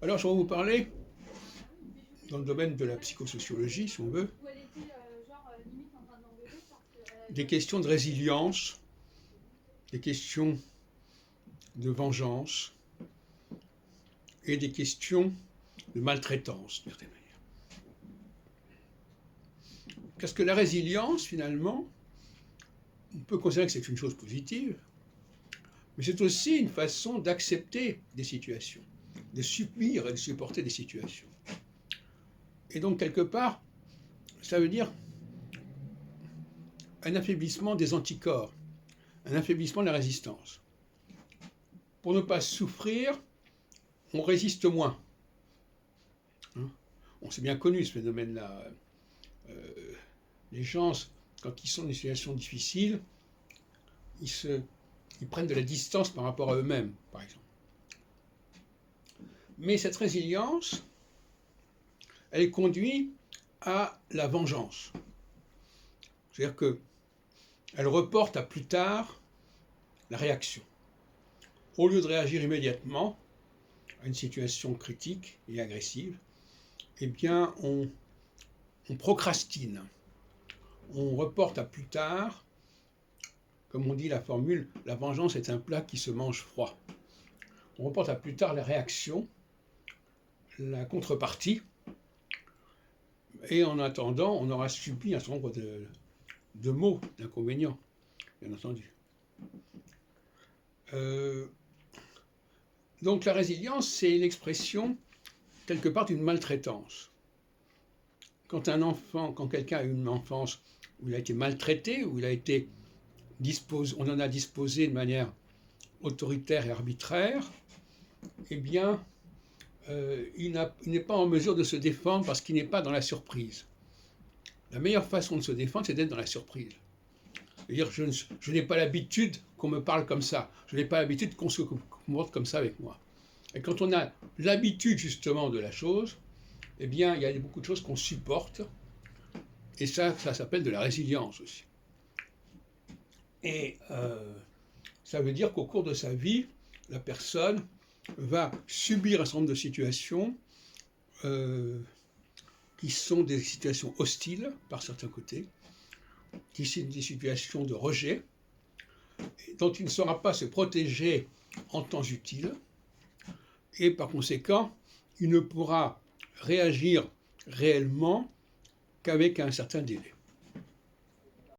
Alors, je vais vous parler, dans le domaine de la psychosociologie, si on veut, des questions de résilience, des questions de vengeance et des questions de maltraitance, d'une certaine manière. Parce que la résilience, finalement, on peut considérer que c'est une chose positive, mais c'est aussi une façon d'accepter des situations, de subir et de supporter des situations. Et donc, quelque part, ça veut dire un affaiblissement des anticorps, un affaiblissement de la résistance. Pour ne pas souffrir, on résiste moins. On s'est bien connu ce phénomène-là. Les gens, quand ils sont dans une situation difficile, ils prennent de la distance par rapport à eux-mêmes, par exemple. Mais cette résilience, elle conduit à la vengeance. C'est-à-dire qu'elle reporte à plus tard la réaction. Au lieu de réagir immédiatement à une situation critique et agressive, eh bien, on procrastine. On reporte à plus tard, comme on dit la formule, la vengeance est un plat qui se mange froid. On reporte à plus tard la réaction, la contrepartie, et en attendant, on aura subi un certain nombre de maux, d'inconvénients, bien entendu. Donc la résilience, c'est l'expression, quelque part, d'une maltraitance. Quand quelqu'un a eu une enfance où il a été maltraité, où il a été on en a disposé de manière autoritaire et arbitraire, eh bien, il n'est pas en mesure de se défendre parce qu'il n'est pas dans la surprise. La meilleure façon de se défendre, c'est d'être dans la surprise. C'est-à-dire, je n'ai pas l'habitude qu'on me parle comme ça. Je n'ai pas l'habitude qu'on se comporte comme ça avec moi. Et quand on a l'habitude, justement, de la chose, eh bien, il y a beaucoup de choses qu'on supporte. Et ça s'appelle de la résilience aussi. Et ça veut dire qu'au cours de sa vie, la personne va subir un certain nombre de situations qui sont des situations hostiles, par certains côtés, qui sont des situations de rejet, dont il ne saura pas se protéger en temps utile, et par conséquent, il ne pourra réagir réellement qu'avec un certain délai.